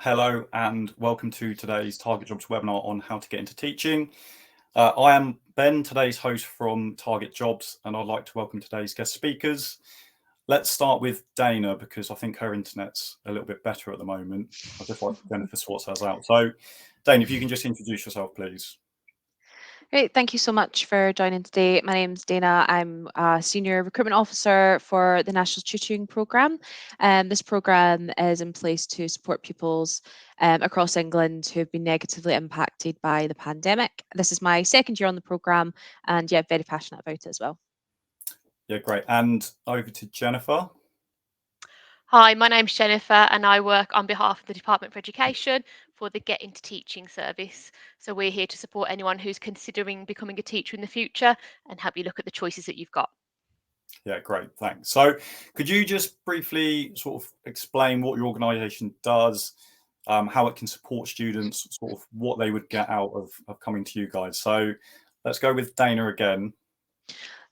Hello and welcome to today's Target Jobs webinar on how to get into teaching. I am Ben, today's host from Target Jobs, and I'd like to welcome today's guest speakers. Let's start with Dana because I think her internet's a little bit better at the moment. I'd just like Jennifer sorts hers out. So, Dana, if you can just introduce yourself, please. Great, thank you so much for joining today. My name's Dana. I'm a Senior Recruitment Officer for the National Tutoring Programme. This programme is in place to support pupils across England who have been negatively impacted by the pandemic. This is my second year on the programme and yeah, very passionate about it as well. Yeah, great. And over to Jennifer. Hi, my name's Jennifer and I work on behalf of the Department for Education for the Get Into Teaching service. So we're here to support anyone who's considering becoming a teacher in the future and help you look at the choices that you've got. Yeah, great, thanks. So could you just briefly sort of explain what your organisation does, how it can support students, sort of what they would get out of coming to you guys? So let's go with Dana again.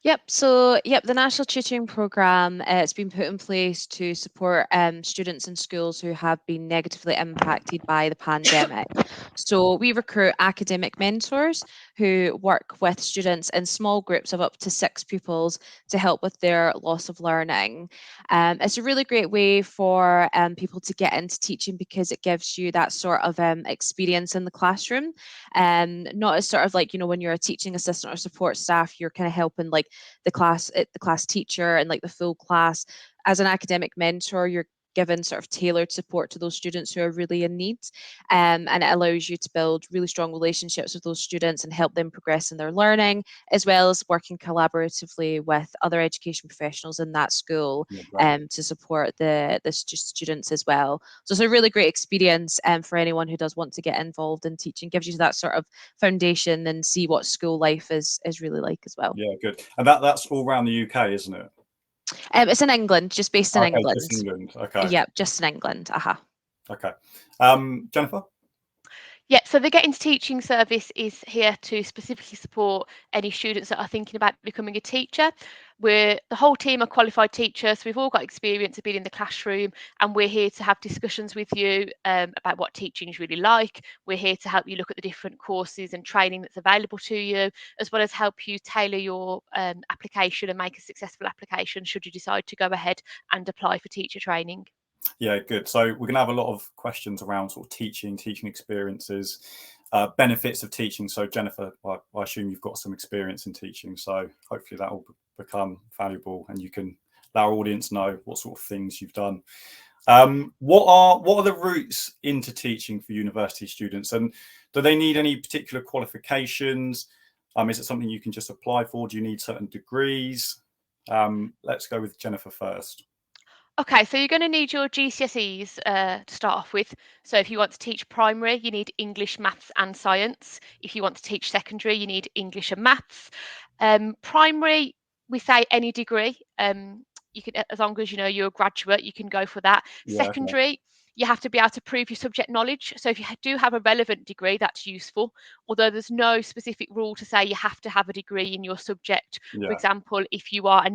The National Tutoring Programme, it's been put in place to support students in schools who have been negatively impacted by the pandemic. So we recruit academic mentors who work with students in small groups of up to 6 pupils to help with their loss of learning. It's a really great way for people to get into teaching because it gives you that sort of experience in the classroom. Not as sort of like, when you're a teaching assistant or support staff, you're kind of helping like the class teacher and like the full class. As an academic mentor, you're given sort of tailored support to those students who are really in need, and it allows you to build really strong relationships with those students and help them progress in their learning, as well as working collaboratively with other education professionals in that school, Yeah, to support the students as well. So it's a really great experience for anyone who does want to get involved in teaching. Gives you that sort of foundation and see what school life is really like as well. yeah, good. And that's all around the UK, isn't it? It's in England, just based in Okay, England. just England. Okay, Yep, just in England. okay. Jennifer? Yeah, so the Get Into Teaching service is here to specifically support any students that are thinking about becoming a teacher. The whole team are qualified teachers, so we've all got experience of being in the classroom, and we're here to have discussions with you about what teaching is really like. We're here to help you look at the different courses and training that's available to you, as well as help you tailor your application and make a successful application should you decide to go ahead and apply for teacher training. Yeah, good. So we're going to have a lot of questions around sort of teaching experiences, benefits of teaching. So Jennifer, I assume you've got some experience in teaching, so hopefully that will become valuable and you can let our audience know what sort of things you've done. What are the routes into teaching for university students, and do they need any particular qualifications? Is it something you can just apply for? Do you need certain degrees? Let's go with Jennifer first. Okay, so you're going to need your GCSEs to start off with. So if you want to teach primary, you need English, maths, and science. If you want to teach secondary, you need English and maths. Primary, we say any degree. You can, as long as you know you're a graduate, you can go for that. Yeah, okay. Secondary, you have to be able to prove your subject knowledge. So if you do have a relevant degree, that's useful. Although there's no specific rule to say you have to have a degree in your subject. For Yeah, example, if you are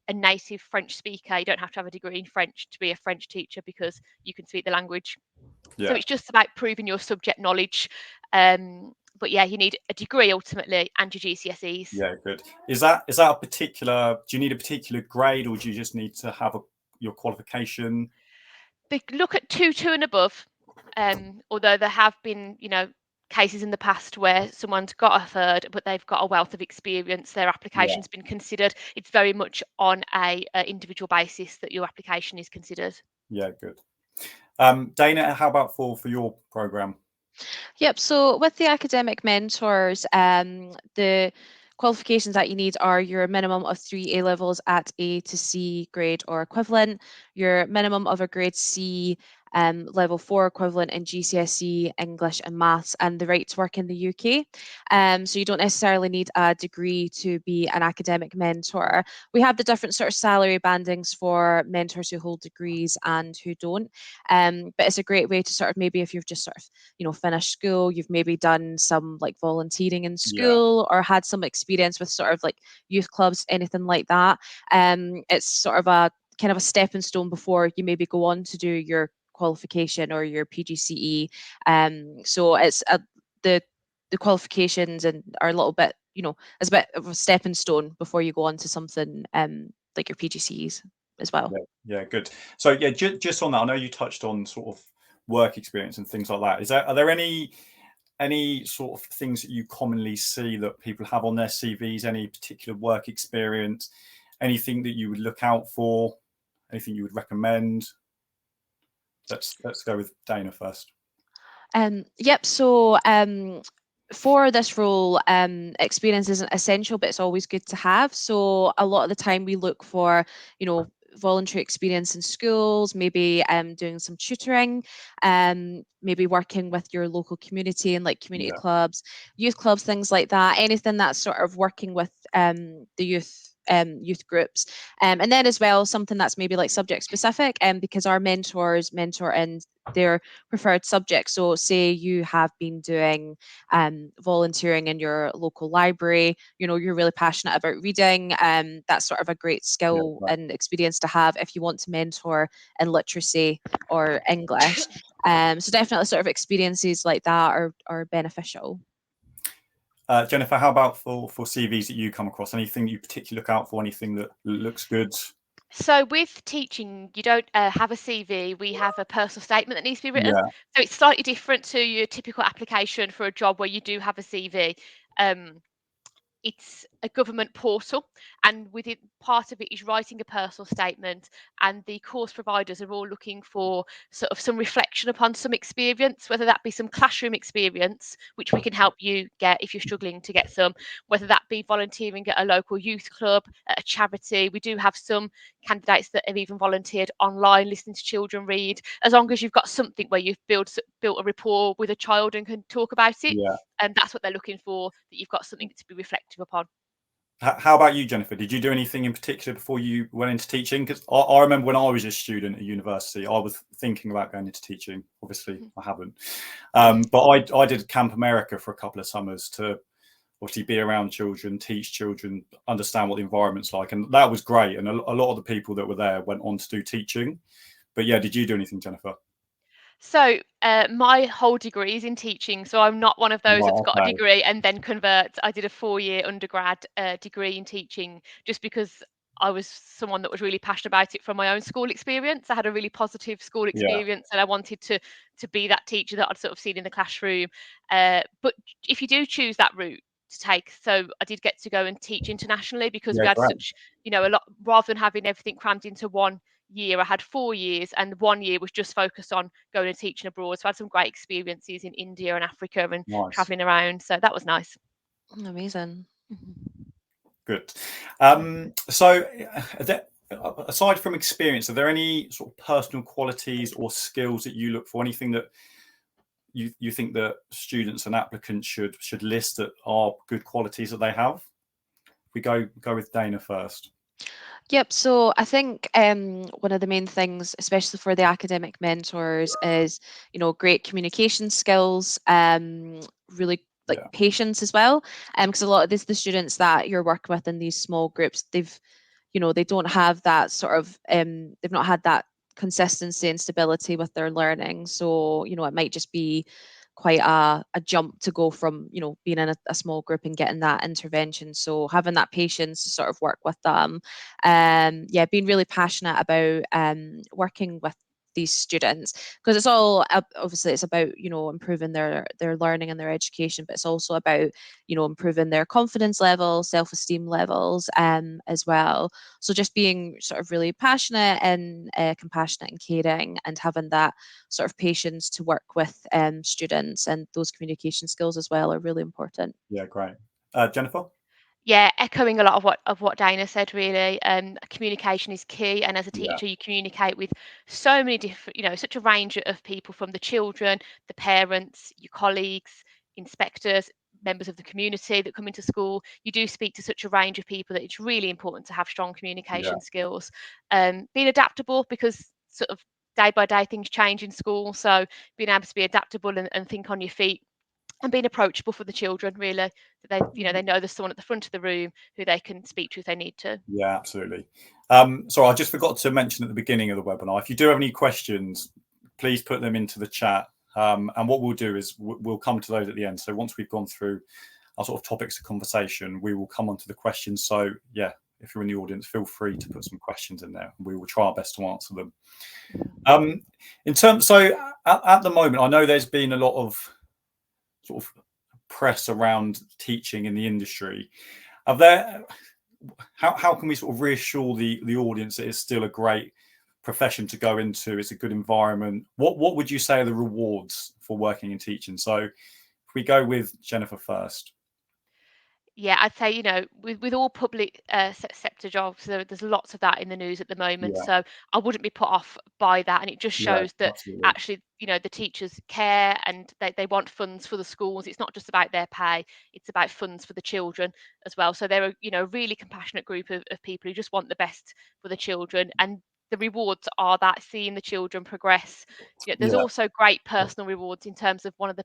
a native French speaker, you don't have to have a degree in French to be a French teacher because you can speak the language. So yeah, it's just about proving your subject knowledge. But yeah, you need a degree ultimately and your GCSEs. yeah, good. Is that a particular? Do you need a particular grade, or do you just need to have your qualification? They look at two and above. Although there have been, cases in the past where someone's got a third, but they've got a wealth of experience. Their Yeah, application's been considered. It's very much on a individual basis that your application is considered. yeah, good. Dana, how about for your program? Yep. So with the academic mentors, the qualifications that you need are your minimum of 3 A levels at A to C grade or equivalent, your minimum of a grade C level 4 equivalent in GCSE, English and maths, and the right to work in the UK. So you don't necessarily need a degree to be an academic mentor. We have the different sort of salary bandings for mentors who hold degrees and who don't. But it's a great way to sort of, maybe if you've just sort of finished school, you've maybe done some like volunteering in Yeah, school or had some experience with sort of like youth clubs, anything like that. It's sort of a kind of a stepping stone before you maybe go on to do your qualification or your PGCE. So it's the qualifications and are a little bit, it's a bit of a stepping stone before you go on to something like your PGCEs as well. Yeah, good. So yeah, just on that, I know you touched on sort of work experience and things like that. Are there any sort of things that you commonly see that people have on their CVs? Any particular work experience? Anything that you would look out for? Anything you would recommend? Let's go with Dana first. Yep. So for this role, experience isn't essential, but it's always good to have. So a lot of the time we look for, voluntary experience in schools, maybe doing some tutoring, maybe working with your local community and like community clubs, youth clubs, things like that. Anything that's sort of working with the youth groups, and then as well something that's maybe like subject specific, because our mentors mentor in their preferred subject. So say you have been doing volunteering in your local library, you're really passionate about reading, that's sort of a great skill and experience to have if you want to mentor in literacy or English. So definitely sort of experiences like that are beneficial. Jennifer, how about for CVs that you come across? Anything you particularly look out for? Anything that looks good? So with teaching, you don't have a CV. We have a personal statement that needs to be written. Yeah. So it's slightly different to your typical application for a job where you do have a CV. It's a government portal, and within part of it is writing a personal statement, and the course providers are all looking for sort of some reflection upon some experience, whether that be some classroom experience, which we can help you get if you're struggling to get some, whether that be volunteering at a local youth club, at a charity. We do have some candidates that have even volunteered online listening to children read, as long as you've got something where you've built a rapport with a child and can talk about it. And that's what they're looking for, that you've got something to be reflective upon. How about you, Jennifer? Did you do anything in particular before you went into teaching? Because I remember when I was a student at university, I was thinking about going into teaching. Obviously, I haven't. But I did Camp America for a couple of summers to obviously be around children, teach children, understand what the environment's like. And that was great. And a lot of the people that were there went on to do teaching. But yeah, did you do anything, Jennifer? So my whole degree is in teaching, so I'm not one of those that's got a degree and then convert. I did a 4-year undergrad degree in teaching just because I was someone that was really passionate about it from my own school experience. I had a really positive school experience, and I wanted to be that teacher that I'd sort of seen in the classroom. But if you do choose that route to take, so I did get to go and teach internationally because we had such, a lot, rather than having everything crammed into one year. I had 4 years, and 1 year was just focused on going and teaching abroad. So I had some great experiences in India and Africa and traveling around. So that was nice. Amazing. Good. So aside from experience, are there any sort of personal qualities or skills that you look for? Anything that you think that students and applicants should list that are good qualities that they have? We go with Dana first. Yep. So I think one of the main things, especially for the academic mentors, is great communication skills, really like patience as well. Because a lot of the students that you're working with in these small groups, they don't have that sort of they've not had that consistency and stability with their learning. So it might just be quite a jump to go from being in a small group and getting that intervention. So having that patience to sort of work with them, being really passionate about working with these students, because it's all obviously it's about improving their learning and their education, but it's also about improving their confidence level, self-esteem levels, as well. So just being sort of really passionate and compassionate and caring, and having that sort of patience to work with students, and those communication skills as well are really important. Yeah, great. Jennifer? Yeah, echoing a lot of what Dana said, really. Communication is key, and as a teacher, you communicate with so many different, such a range of people, from the children, the parents, your colleagues, inspectors, members of the community that come into school. You do speak to such a range of people that it's really important to have strong communication skills. Being adaptable, because sort of day by day things change in school, so being able to be adaptable and think on your feet, and being approachable for the children, really, that they know there's someone at the front of the room who they can speak to if they need to. Yeah, absolutely. Sorry, I just forgot to mention at the beginning of the webinar, if you do have any questions, please put them into the chat. And what we'll do is we'll come to those at the end. So once we've gone through our sort of topics of conversation, we will come on to the questions. So yeah, if you're in the audience, feel free to put some questions in there. We will try our best to answer them. In terms, so at the moment, I know there's been a lot of sort of press around teaching in the industry. How can we sort of reassure the audience that it's still a great profession to go into? It's a good environment. What would you say are the rewards for working in teaching? So if we go with Jennifer first. Yeah, I'd say, with all public sector jobs, there's lots of that in the news at the moment. Yeah, So I wouldn't be put off by that. And it just yeah, shows that absolutely. actually, the teachers care and they want funds for the schools. It's not just about their pay, it's about funds for the children as well. So they're a really compassionate group of people who just want the best for the children. And the rewards are that seeing the children progress. There's Yeah, also great personal rewards in terms of the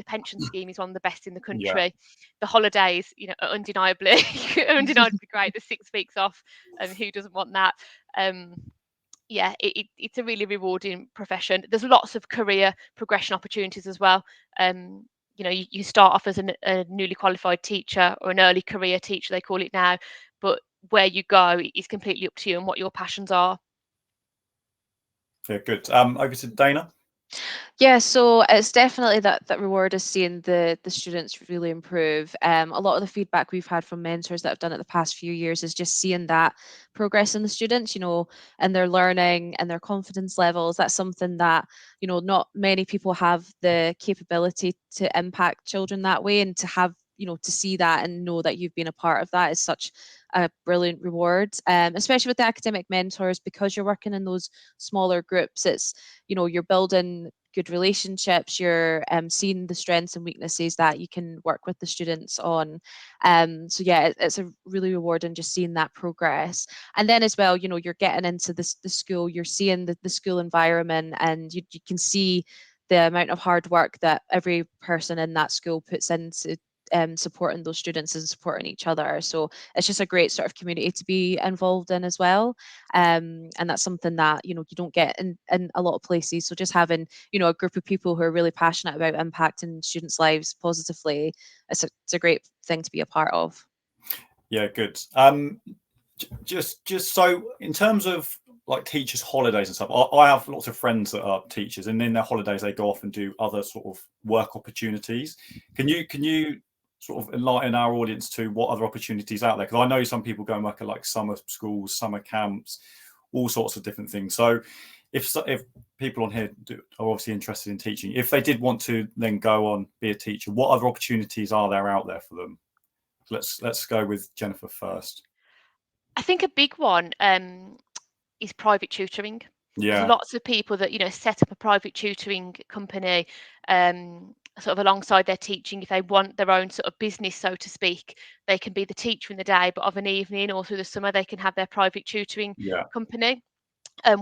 pension scheme is one of the best in the yeah, country. The holidays, are undeniably undeniably great. The 6 weeks off, and who doesn't want that? Yeah, it's a really rewarding profession. There's lots of career progression opportunities as well. You start off as a newly qualified teacher or an early career teacher, they call it now, but where you go is completely up to you and what your passions are. yeah, good. Over to Dana. Yeah, so it's definitely that reward is seeing the students really improve. A lot of the feedback we've had from mentors that have done it the past few years is just seeing that progress in the students, and their learning and their confidence levels. That's something that, not many people have the capability to impact children that way, and to have, to see that and know that you've been a part of that is such a brilliant reward. Especially with the academic mentors, because you're working in those smaller groups, it's, you're building good relationships, you're seeing the strengths and weaknesses that you can work with the students on. So yeah, it's a really rewarding just seeing that progress. And then as well, you're getting into the school, you're seeing the school environment, and you can see the amount of hard work that every person in that school puts into supporting those students and supporting each other. So it's just a great sort of community to be involved in as well. And that's something that, you don't get in a lot of places. So just having, a group of people who are really passionate about impacting students' lives positively, it's a great thing to be a part of. Yeah, good. Just so in terms of like teachers' holidays and stuff, I have lots of friends that are teachers, and in their holidays they go off and do other sort of work opportunities. Can you sort of enlighten our audience to what other opportunities out there? Because I know some people go and work at like summer schools, summer camps, all sorts of different things. So if people on here are obviously interested in teaching, if they did want to then go on be a teacher, what other opportunities are there out there for them? Let's go with Jennifer first. I think a big one is private tutoring. There's Yeah, lots of people that set up a private tutoring company, sort of alongside their teaching. If they want their own sort of business, so to speak, they can be the teacher in the day, but of an evening or through the summer, they can have their private tutoring yeah, company.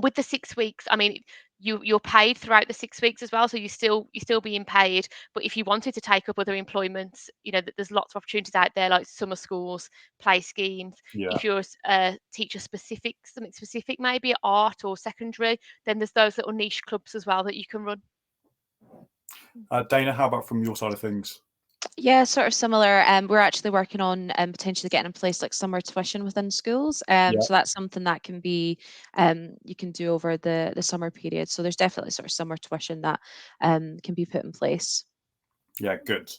With the 6 weeks, I mean, you're paid throughout the 6 weeks as well, so you're still being paid. But if you wanted to take up other employments, there's lots of opportunities out there, like summer schools, play schemes. yeah. If you're a teacher specific, something specific, maybe art or secondary, then there's those little niche clubs as well that you can run. Dana, how about from your side of things? Yeah, sort of similar. We're actually working on potentially getting in place like summer tuition within schools. Yeah, So that's something that can be you can do over the summer period. So there's definitely sort of summer tuition that can be put in place. yeah, good.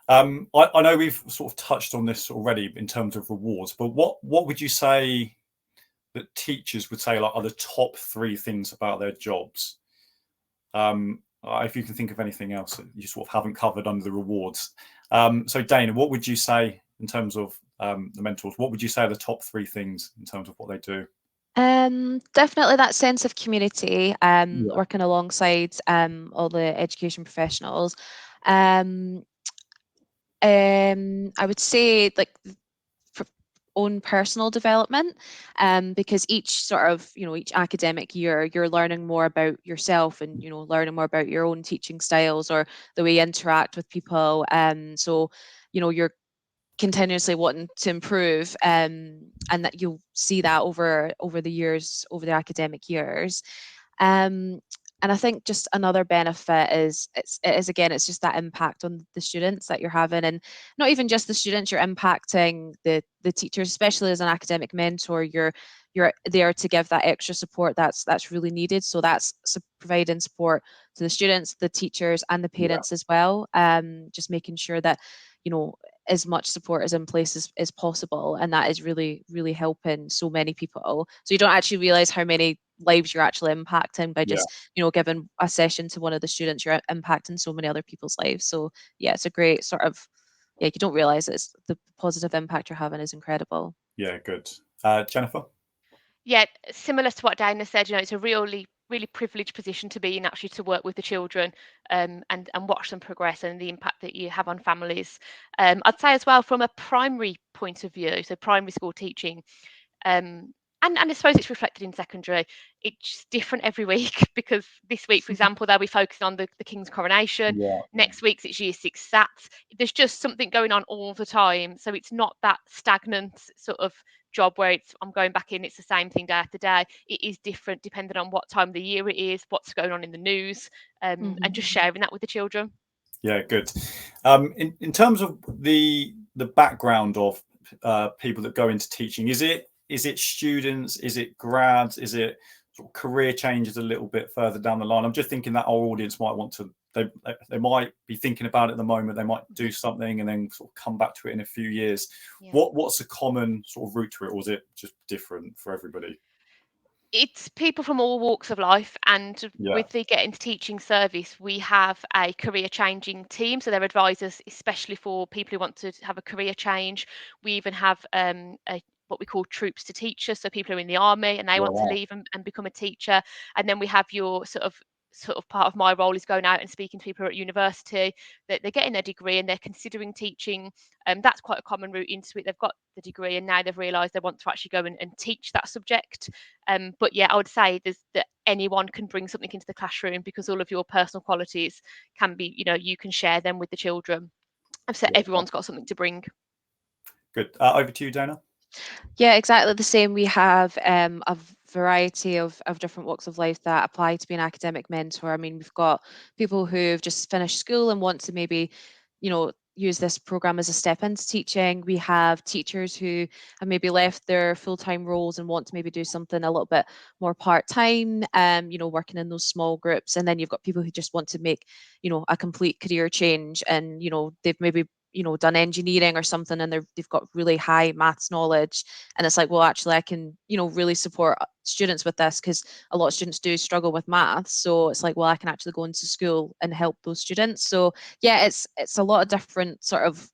I know we've sort of touched on this already in terms of rewards, but what would you say that teachers would say like are the top 3 things about their jobs? If you can think of anything else that you sort of haven't covered under the rewards. So Dana, what would you say in terms of the mentors? What would you say are the top 3 things in terms of what they do? Definitely that sense of community, Yeah, working alongside all the education professionals. Um, I would say like for own personal development, because each sort of each academic year you're learning more about yourself, and learning more about your own teaching styles or the way you interact with people. So you're continuously wanting to improve, and that you'll see that over the years, over the academic years. um And I think just another benefit is it's just that impact on the students that you're having, and not even just the students, you're impacting the teachers, especially as an academic mentor. You're there to give that extra support that's really needed. So that's providing support to the students, the teachers, and the Yeah. parents as well. Just making sure that, you know, as much support is in place as possible, and that is really, really helping so many people. So you don't actually realize how many lives you're actually impacting by Yeah. just, you know, giving a session to one of the students. You're impacting so many other people's lives. So yeah, it's a great sort of, yeah, you don't realize it's the positive impact you're having is incredible. Yeah, good. Jennifer? Yeah, similar to what Dana said, you know, it's a really privileged position to be in, actually, to work with the children, and watch them progress and the impact that you have on families. I'd say as well, from a primary point of view, so primary school teaching, um, and I suppose it's reflected in secondary. It's different every week because this week, for example, they'll be focusing on the King's coronation. Yeah. Next week's it's year 6 SATs. There's just something going on all the time. So it's not that stagnant sort of job where I'm going back in, it's the same thing day after day. It is different depending on what time of the year it is, what's going on in the news, and just sharing that with the children. Yeah, good. In terms of the background of people that go into teaching, is it students, is it grads, is it sort of career changes a little bit further down the line? I'm just thinking that our audience might want to, they might be thinking about it at the moment, they might do something and then sort of come back to it in a few years. Yeah. What's a common sort of route to it, or is it just different for everybody? It's people from all walks of life, and Yeah. with the Get Into Teaching service, we have a career changing team. So they're advisors, especially for people who want to have a career change. We even have what we call troops to teachers, so people who are in the army and they Yeah, want to wow. leave and become a teacher. And then we have your sort of part of my role is going out and speaking to people who are at university that they're getting their degree and they're considering teaching. That's quite a common route into it. They've got the degree and now they've realised they want to actually go and teach that subject. But yeah, I would say that anyone can bring something into the classroom because all of your personal qualities can be, you know, you can share them with the children. So Yeah, everyone's got something to bring. good. Over to you, Dana. Yeah, exactly the same. We have a variety of different walks of life that apply to be an academic mentor. I mean, we've got people who've just finished school and want to maybe, you know, use this program as a step into teaching. We have teachers who have maybe left their full-time roles and want to maybe do something a little bit more part-time, you know, working in those small groups. And then you've got people who just want to make, you know, a complete career change, and, you know, they've maybe, you know, done engineering or something, and they've got really high maths knowledge, and it's like, well, actually I can, you know, really support students with this, because a lot of students do struggle with maths. So it's like, well, I can actually go into school and help those students. So yeah, it's a lot of different sort of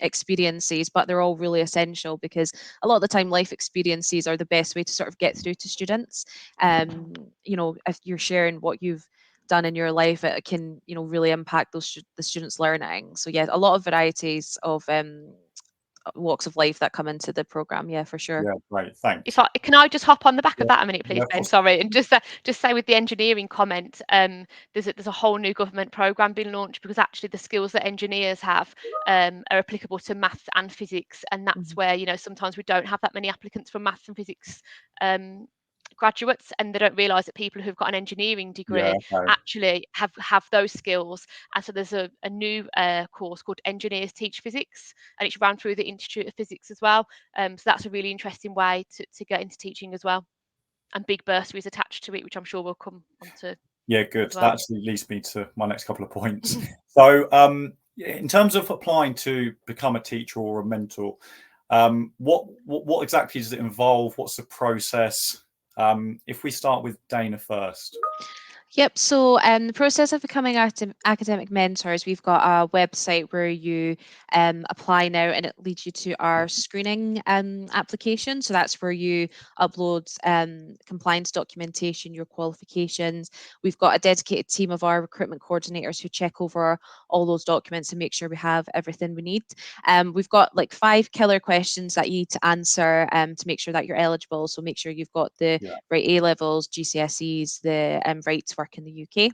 experiences, but they're all really essential, because a lot of the time life experiences are the best way to sort of get through to students. You know, if you're sharing what you've done in your life, it can, you know, really impact the students' learning. So yeah, a lot of varieties of walks of life that come into the program. Yeah, for sure. Yeah, great. Thanks. If I can, I just hop on the back Yeah, of that a minute, please, of Ben. course. Sorry, and just say with the engineering comment, there's a whole new government program being launched because actually the skills that engineers have are applicable to maths and physics, and that's where, you know, sometimes we don't have that many applicants from maths and physics graduates, and they don't realise that people who've got an engineering Yeah, degree okay. actually have those skills. And so there's a new course called Engineers Teach Physics, and it's run through the Institute of Physics as well. So that's a really interesting way to get into teaching as well. And big bursaries attached to it, which I'm sure we'll come on to Yeah, good. as That well. actually leads me to my next couple of points. So, in terms of applying to become a teacher or a mentor, what exactly does it involve? What's the process? If we start with Dana first. Yep. So, the process of becoming academic mentors, we've got a website where you apply now, and it leads you to our screening application. So that's where you upload compliance documentation, your qualifications. We've got a dedicated team of our recruitment coordinators who check over all those documents and make sure we have everything we need. We've got like 5 killer questions that you need to answer to make sure that you're eligible. So make sure you've got the Yeah. right A levels, GCSEs, the right to work in the UK.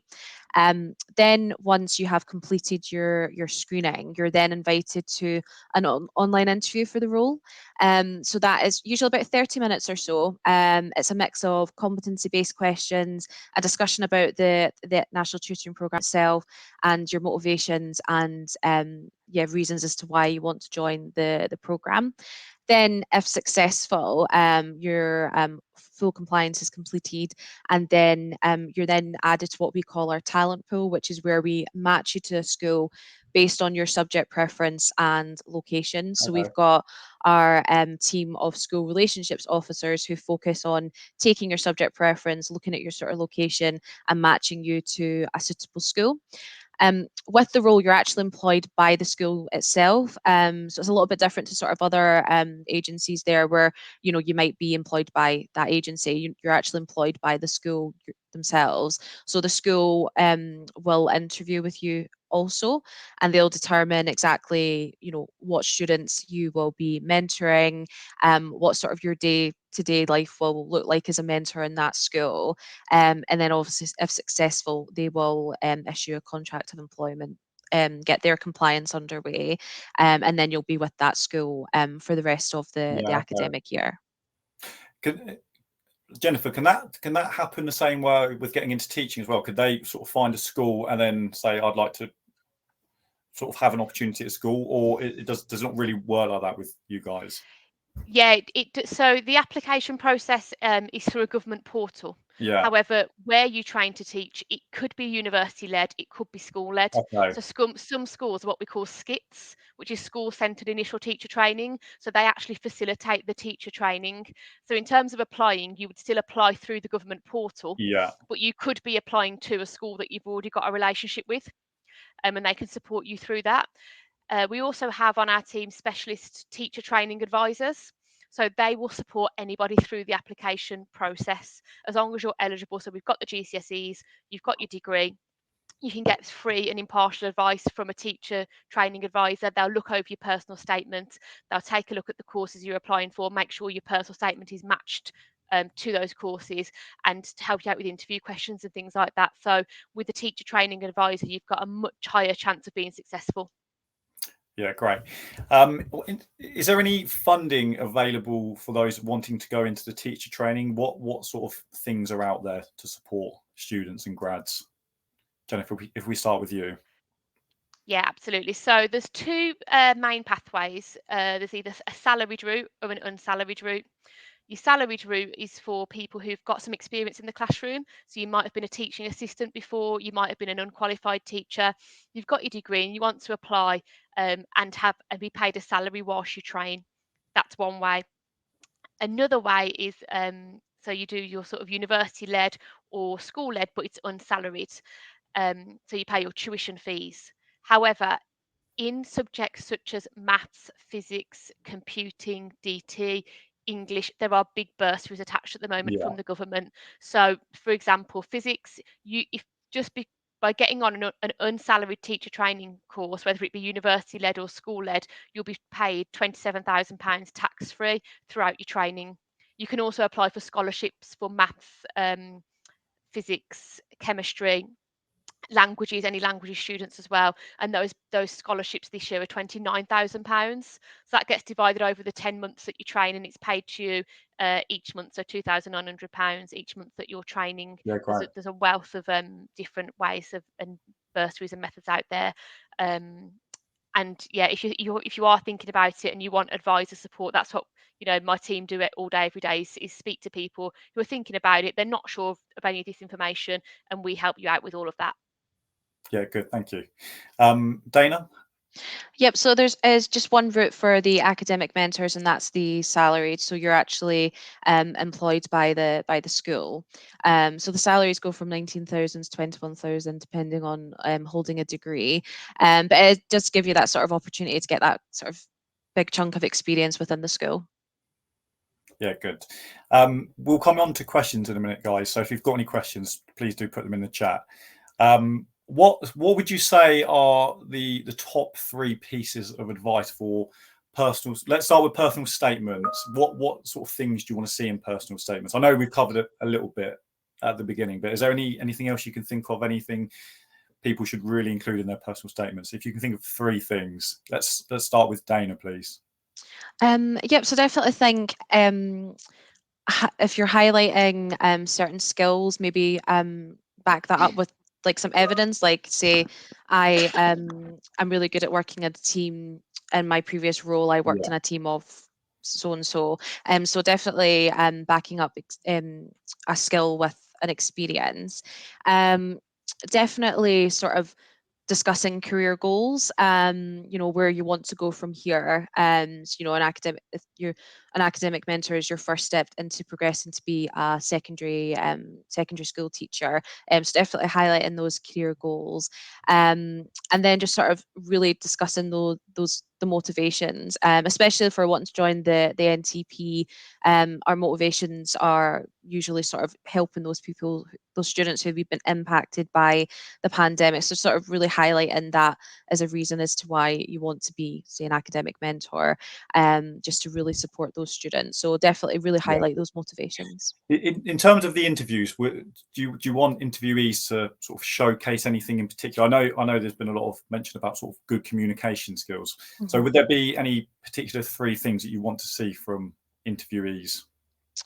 Then once you have completed your screening, you're then invited to an online interview for the role. So that is usually about 30 minutes or so. It's a mix of competency-based questions, a discussion about the National Tutoring Programme itself, and your motivations and reasons as to why you want to join the programme. Then, if successful, your full compliance is completed, and then you're then added to what we call our talent pool, which is where we match you to a school based on your subject preference and location. So we've got our team of school relationships officers who focus on taking your subject preference, looking at your sort of location, and matching you to a suitable school. With the role, you're actually employed by the school itself. So it's a little bit different to sort of other agencies there where, you know, you might be employed by that agency. You're actually employed by the school themselves. So the school will interview with you also, and they'll determine exactly, you know, what students you will be mentoring, what sort of your day-to-day life will look like as a mentor in that school. And then obviously, if successful, they will issue a contract of employment, get their compliance underway, and then you'll be with that school for the rest of the academic year. Jennifer, can that happen the same way with getting into teaching as well? Could they sort of find a school and then say, I'd like to sort of have an opportunity at school, or it does not really work like that with you guys? Yeah, so the application process is through a government portal. Yeah. However, where you train to teach, it could be university-led, it could be school-led. Okay. So some schools are what we call SCITs, which is school-centred initial teacher training. So they actually facilitate the teacher training. So in terms of applying, you would still apply through the government portal, Yeah. but you could be applying to a school that you've already got a relationship with, and they can support you through that. We also have on our team specialist teacher training advisors. So they will support anybody through the application process as long as you're eligible. So we've got the GCSEs, you've got your degree, you can get free and impartial advice from a teacher training advisor. They'll look over your personal statement, they'll take a look at the courses you're applying for, make sure your personal statement is matched to those courses, and to help you out with interview questions and things like that. So with the teacher training advisor, you've got a much higher chance of being successful. Yeah, great. Is there any funding available for those wanting to go into the teacher training? What sort of things are out there to support students and grads? Jennifer, if we start with you. Yeah, absolutely. So there's two main pathways. There's either a salaried route or an unsalaried route. Your salaried route is for people who've got some experience in the classroom. So you might have been a teaching assistant before, you might have been an unqualified teacher, you've got your degree and you want to apply and be paid a salary whilst you train. That's one way. Another way is so you do your sort of university-led or school-led, but it's unsalaried. So you pay your tuition fees. However, in subjects such as maths, physics, computing, DT, English, there are big bursaries attached at the moment from the government. So, for example, physics, by getting on an unsalaried teacher training course, whether it be university-led or school-led, you'll be paid £27,000 tax-free throughout your training. You can also apply for scholarships for maths, physics, chemistry, languages, any languages students as well, and those scholarships this year are £29,000. So that gets divided over the 10 months that you train, and it's paid to you each month, so £2,900 each month that you're training. Yeah, great. There's a wealth of different ways of and bursaries and methods out there. And yeah, if you are thinking about it and you want advisor support, that's what my team do it all day, every day, is speak to people who are thinking about it. They're not sure of any of this information, and we help you out with all of that. Yeah, good. Thank you. Dana? Yep, so is just one route for the academic mentors, and that's the salaried. So you're actually employed by the school. So the salaries go from 19,000 to 21,000, depending on holding a degree. But it does give you that sort of opportunity to get that sort of big chunk of experience within the school. Yeah, good. We'll come on to questions in a minute, guys. So if you've got any questions, please do put them in the chat. What would you say are the top 3 pieces of advice for personal? Let's start with personal statements. What sort of things do you want to see in personal statements? I know we've covered it a little bit at the beginning, but is there anything else you can think of? Anything people should really include in their personal statements? If you can think of 3 things, let's start with Dana, please. Yep. So definitely think if you're highlighting certain skills, maybe back that up with like some evidence. Like say, I'm really good at working in a team. In my previous role, I worked Yeah. in a team of so and so. So definitely backing up a skill with an experience. Definitely sort of discussing career goals, where you want to go from here. And if you're an academic mentor is your first step into progressing to be a secondary school teacher. So definitely highlighting those career goals, and then just sort of really discussing the motivations, especially for wanting to join the NTP. Our motivations are usually sort of helping those students who've been impacted by the pandemic. So sort of really highlighting that as a reason as to why you want to be, say, an academic mentor, just to really support those students. So definitely really highlight those motivations. In terms of the interviews, do you want interviewees to sort of showcase anything in particular? I know there's been a lot of mention about sort of good communication skills. Mm-hmm. So would there be any particular 3 things that you want to see from interviewees?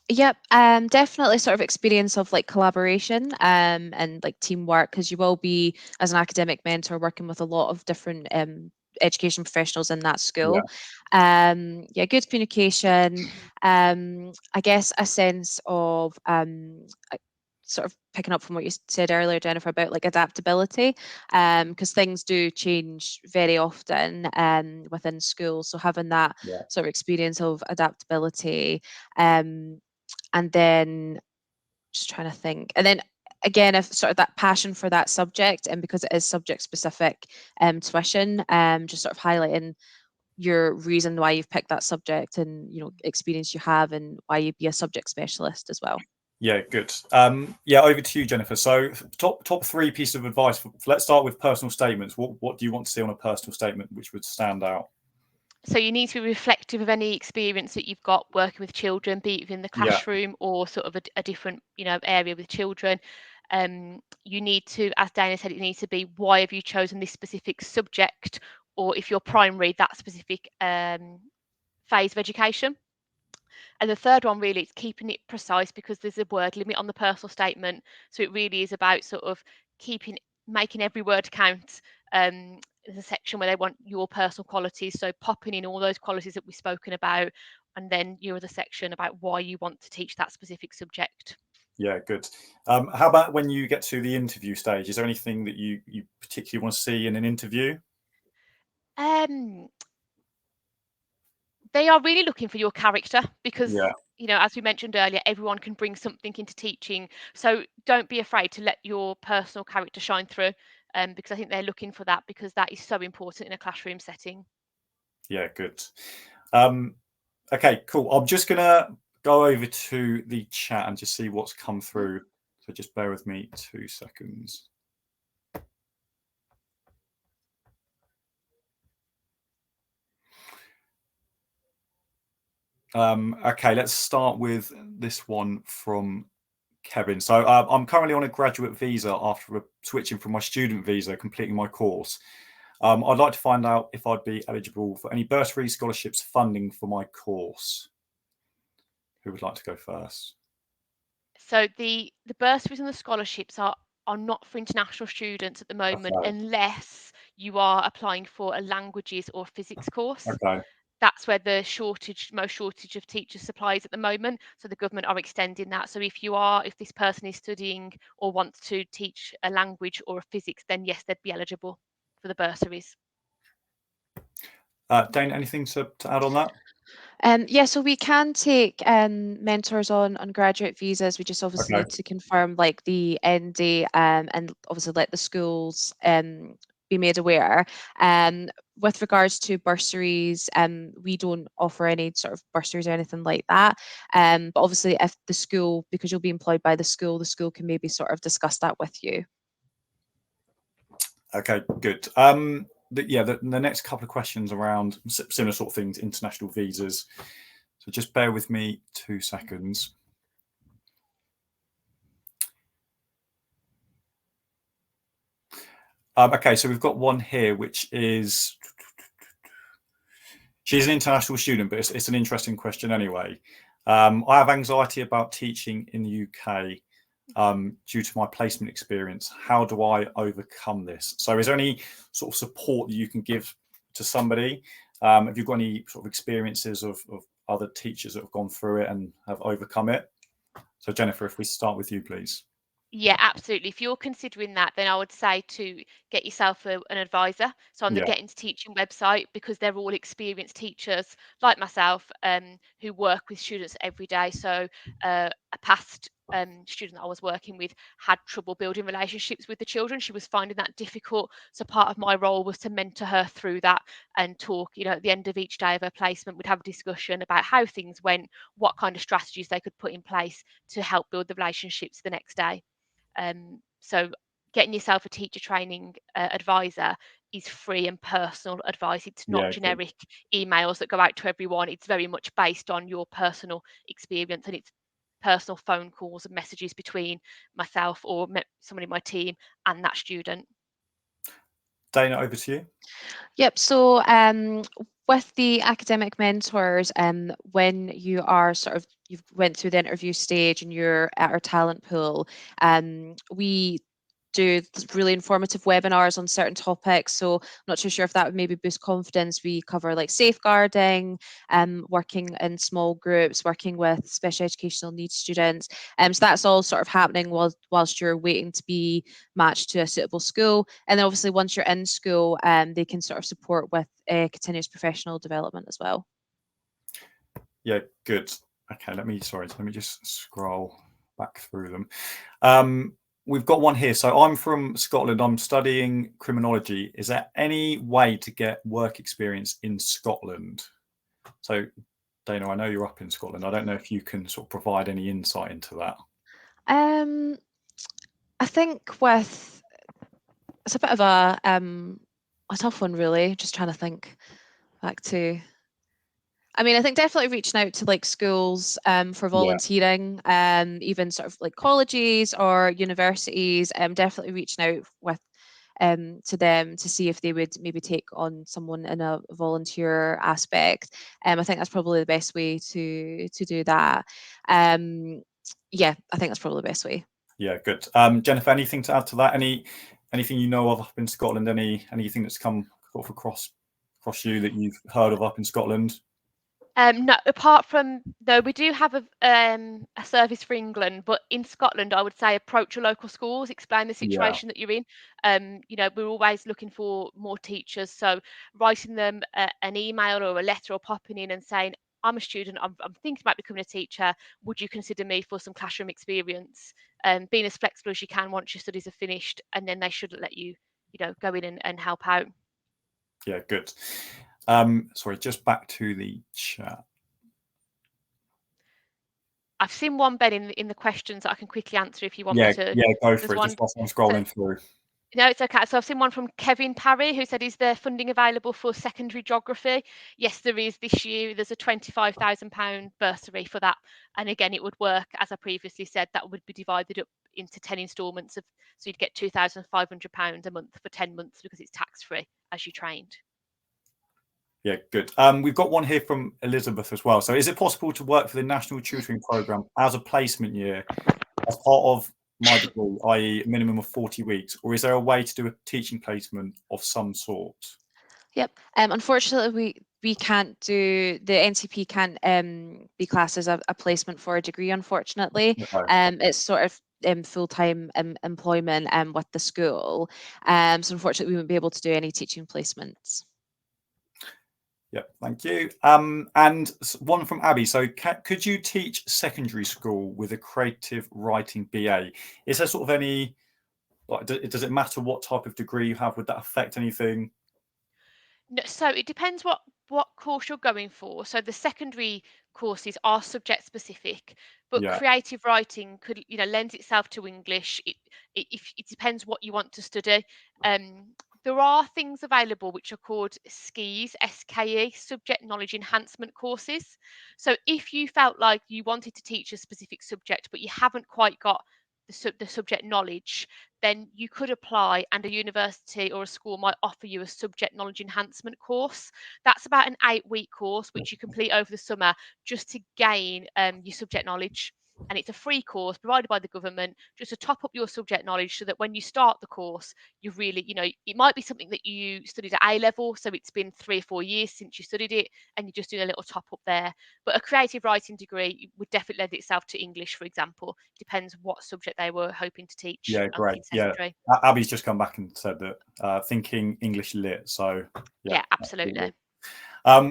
Yep, definitely sort of experience of like collaboration and like teamwork, because you will be, as an academic mentor, working with a lot of different education professionals in that school. Yeah, good communication. I guess a sense of sort of picking up from what you said earlier, Jennifer, about like adaptability, because things do change very often within schools. So having that sort of experience of adaptability. And then just trying to think, and then again, if sort of that passion for that subject, and because it is subject specific tuition, just sort of highlighting your reason why you've picked that subject, and experience you have, and why you'd be a subject specialist as well. Yeah, good. Yeah, over to you, Jennifer. So top 3 pieces of advice. Let's start with personal statements. What do you want to see on a personal statement which would stand out? So you need to be reflective of any experience that you've got working with children, be it within the classroom or sort of a different, area with children. You need to, as Dana said, it needs to be, why have you chosen this specific subject, or if you're primary, that specific phase of education. And the third one really is keeping it precise, because there's a word limit on the personal statement. So it really is about sort of making every word count. There's a section where they want your personal qualities, so popping in all those qualities that we've spoken about, and then your other section about why you want to teach that specific subject. Yeah, good. How about when you get to the interview stage? Is there anything that you particularly want to see in an interview? They are really looking for your character, because Yeah. as we mentioned earlier, everyone can bring something into teaching. So don't be afraid to let your personal character shine through, because I think they're looking for that, because that is so important in a classroom setting. Yeah, good. Okay, cool. I'm just gonna go over to the chat and just see what's come through. So just bear with me 2 seconds. Okay, let's start with this one from Kevin. So I'm currently on a graduate visa after switching from my student visa, completing my course. I'd like to find out if I'd be eligible for any bursary, scholarships, funding for my course. Who would like to go first? So the bursaries and the scholarships are not for international students at the moment, unless you are applying for a languages or physics course. Okay. That's where the most shortage of teacher supplies at the moment. So the government are extending that. So if this person is studying or wants to teach a language or a physics, then yes, they'd be eligible for the bursaries. Dane, anything to add on that? Yeah, so we can take mentors on graduate visas. We just obviously need to confirm like the end date, and obviously let the schools be made aware. With regards to bursaries, we don't offer any sort of bursaries or anything like that. But obviously, if the school, because you'll be employed by the school can maybe sort of discuss that with you. Okay, good. The next couple of questions around similar sort of things, international visas. So just bear with me 2 seconds. Okay, so we've got one here, which is, she's an international student, but it's an interesting question anyway. I have anxiety about teaching in the UK due to my placement experience. How do I overcome this? So is there any sort of support that you can give to somebody? Have you got any sort of experiences of other teachers that have gone through it and have overcome it? So Jennifer, if we start with you, please. Yeah, absolutely. If you're considering that, then I would say to get yourself an advisor. So on the Yeah, Get Into Teaching website, because they're all experienced teachers like myself, who work with students every day. So a past student that I was working with had trouble building relationships with the children. She was finding that difficult. So part of my role was to mentor her through that and talk, at the end of each day of her placement, we'd have a discussion about how things went, what kind of strategies they could put in place to help build the relationships the next day. So getting yourself a teacher training advisor is free and personal advice. It's not yeah, good. generic emails that go out to everyone. It's very much based on your personal experience, and it's personal phone calls and messages between myself or someone in my team and that student. Dana, over to you. Yep. So with the academic mentors, when you are you've went through the interview stage and you're at our talent pool, we do really informative webinars on certain topics. So I'm not too sure if that would maybe boost confidence. We cover like safeguarding, working in small groups, working with special educational needs students. So that's all sort of happening whilst you're waiting to be matched to a suitable school. And then obviously once you're in school, they can sort of support with continuous professional development as well. Yeah, good. Okay, let me just scroll back through them. We've got one here. So I'm from Scotland. I'm studying criminology. Is there any way to get work experience in Scotland? So, Dana, I know you're up in Scotland. I don't know if you can sort of provide any insight into that. I think it's a bit of a tough one, really. Just trying to think back to. I mean, I think definitely reaching out to like schools for Yeah, volunteering, even sort of like colleges or universities, definitely reaching out with to them to see if they would maybe take on someone in a volunteer aspect. I think that's probably the best way to do that. Yeah, I think that's probably the best way. yeah, good. Jennifer, anything to add to that? Anything you know of up in Scotland? Anything that's come sort of across you that you've heard of up in Scotland? No, apart from though we do have a service for England, but in Scotland, I would say approach your local schools, explain the Yeah, situation that you're in. We're always looking for more teachers, so writing them an email or a letter or popping in and saying, "I'm a student. I'm thinking about becoming a teacher. Would you consider me for some classroom experience?" Being as flexible as you can once your studies are finished, and then they should let you, go in and help out. yeah, good. Sorry, just back to the chat. I've seen one, Ben, in the questions that I can quickly answer if you want me Yeah, to. yeah, go There's for it. one. Just whilst I'm So scrolling through. no, it's okay. So I've seen one from Kevin Parry who said, "Is there funding available for secondary geography?" Yes, there is this year. There's a £25,000 bursary for that, and again, it would work as I previously said. That would be divided up into 10 instalments of, so you'd get £2,500 a month for 10 months because it's tax free as you trained. Yeah, good. We've got one here from Elizabeth as well. So is it possible to work for the National Tutoring Programme as a placement year as part of my degree, i.e. a minimum of 40 weeks? Or is there a way to do a teaching placement of some sort? Yep. Unfortunately, we can't do the NCP can't be classed as a placement for a degree. Unfortunately, Okay. it's sort of full-time employment with the school. So unfortunately, we won't be able to do any teaching placements. Yeah, thank you. And one from Abby. So could you teach secondary school with a creative writing BA? Is there sort of any, like, does it matter what type of degree you have? Would that affect anything? No, so it depends what course you're going for. So the secondary courses are subject specific, but Yeah, creative writing could, lends itself to English. It depends what you want to study. Um, there are things available which are called SKEs, SKE, subject knowledge enhancement courses. So if you felt like you wanted to teach a specific subject, but you haven't quite got the subject knowledge, then you could apply, and a university or a school might offer you a subject knowledge enhancement course. That's about an 8-week course which you complete over the summer just to gain your subject knowledge. And it's a free course provided by the government just to top up your subject knowledge, so that when you start the course, you really, it might be something that you studied at A level, so it's been 3 or 4 years since you studied it, and you're just doing a little top up there. But a creative writing degree would definitely lend itself to English, for example. Depends what subject they were hoping to teach. Yeah, great. Yeah, Abby's just come back and said that thinking English lit. So yeah, absolutely.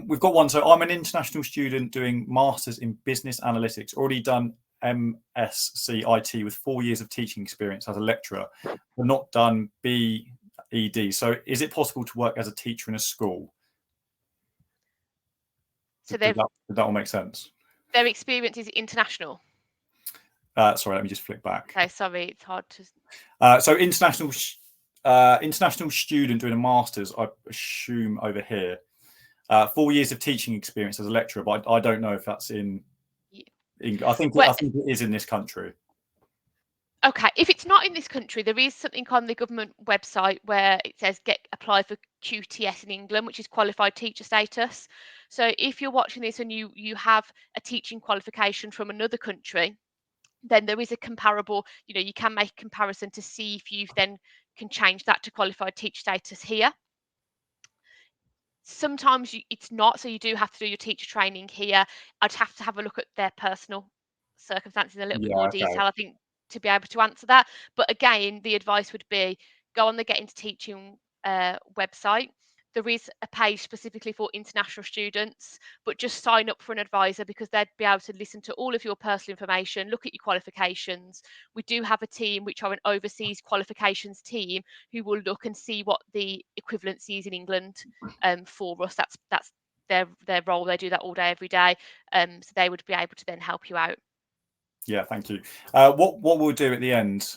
We've got one. So I'm an international student doing masters in business analytics, already done MSc IT with 4 years of teaching experience as a lecturer, but not done BEd. So is it possible to work as a teacher in a school? So did that all make sense? Their experience is international. Sorry, let me just flick back. Okay, sorry, it's hard to. So international student doing a master's, I assume over here. 4 years of teaching experience as a lecturer, but I don't know if that's in England. I think it is in this country. Okay, if it's not in this country, there is something on the government website where it says apply for QTS in England, which is qualified teacher status. So if you're watching this and you have a teaching qualification from another country, then there is a comparable, you can make a comparison to see if you then can change that to qualified teacher status here. Sometimes it's not, so you do have to do your teacher training here. I'd have to have a look at their personal circumstances in a little bit more detail, I think, to be able to answer that. But again, the advice would be go on the Get Into Teaching website. There is a page specifically for international students, but just sign up for an advisor, because they'd be able to listen to all of your personal information, look at your qualifications. We do have a team which are an overseas qualifications team who will look and see what the equivalency is in England for us. That's their role. They do that all day, every day. So they would be able to then help you out. Yeah, thank you. What we'll do at the end,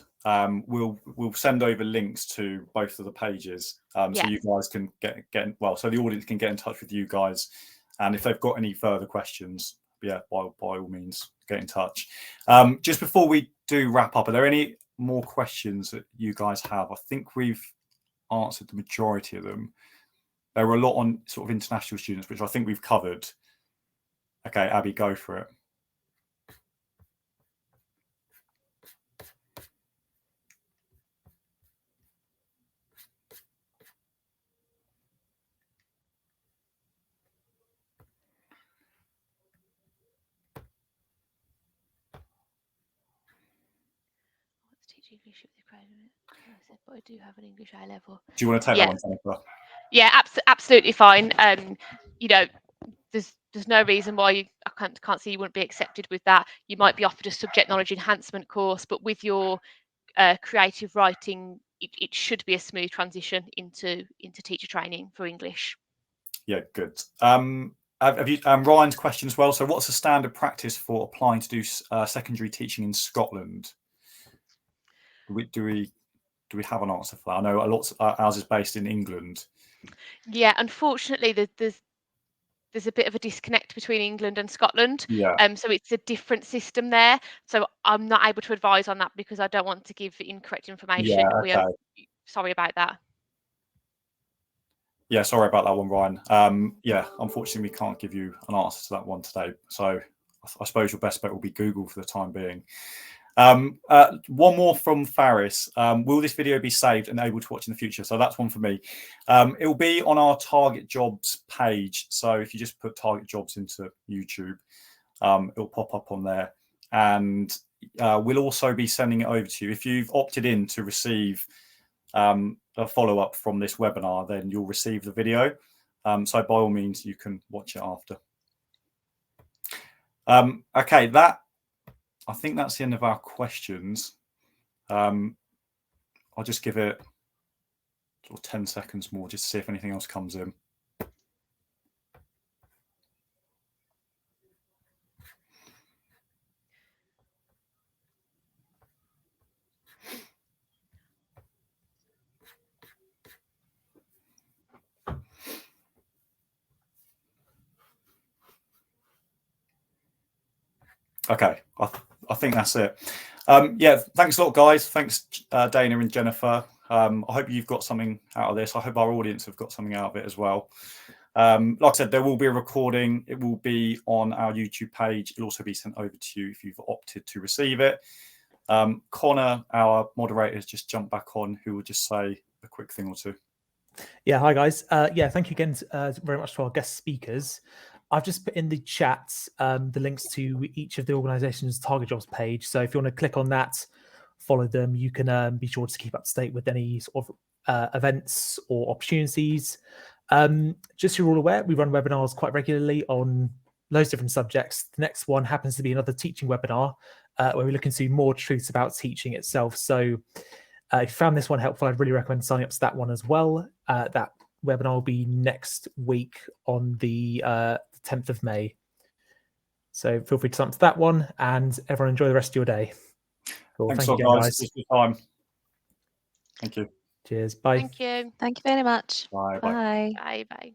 we'll send over links to both of the pages, so you guys can so the audience can get in touch with you guys, and if they've got any further questions, by all means get in touch. Just before we do wrap up, are there any more questions that you guys have? I think we've answered the majority of them. There were a lot on sort of international students, which I think we've covered. Okay, Abby, go for it. English with the credit. I said, but I do have an English A level. Do you want to take that one, Jennifer? Yeah, absolutely fine. There's no reason why I can't see you wouldn't be accepted with that. You might be offered a subject knowledge enhancement course, but with your creative writing, it should be a smooth transition into teacher training for English. Yeah, good. Have you Ryan's question as well? So, what's the standard practice for applying to do secondary teaching in Scotland? Do we have an answer for that? I know a lot. Ours is based in England. Yeah, unfortunately, there's a bit of a disconnect between England and Scotland. Yeah. So it's a different system there. So I'm not able to advise on that because I don't want to give incorrect information. Yeah, okay. Sorry about that. Yeah, sorry about that one, Ryan. Yeah, unfortunately, we can't give you an answer to that one today. So I suppose your best bet will be Google for the time being. One more from Faris. Will this video be saved and able to watch in the future? So that's one for me. It will be on our Target Jobs page. So if you just put Target Jobs into YouTube, it'll pop up on there. And we'll also be sending it over to you. If you've opted in to receive a follow-up from this webinar, then you'll receive the video. So by all means, you can watch it after. Okay, I think that's the end of our questions. I'll just give it sort of 10 seconds more just to see if anything else comes in. Okay, I think that's it. Yeah, thanks a lot, guys. Thanks, Dana and Jennifer. I hope you've got something out of this. I hope our audience have got something out of it as well. Like I said, there will be a recording. It will be on our YouTube page. It'll also be sent over to you if you've opted to receive it. Connor, our moderator, has just jumped back on, who will just say a quick thing or two. Yeah, hi guys. Yeah, thank you again very much to our guest speakers. I've just put in the chat the links to each of the organisation's target jobs page. So if you want to click on that, follow them, you can be sure to keep up to date with any sort of events or opportunities. Just so you're all aware, we run webinars quite regularly on loads of different subjects. The next one happens to be another teaching webinar where we look into more truths about teaching itself. So if you found this one helpful, I'd really recommend signing up to that one as well. That webinar will be next week on the 10th of May. So feel free to sign up to that one, and everyone enjoy the rest of your day. Cool. Thanks Thank a you lot, again, guys. guys. For your time. Thank you. Cheers. Bye. Thank you. Thank you very much. Bye. Bye. Bye bye.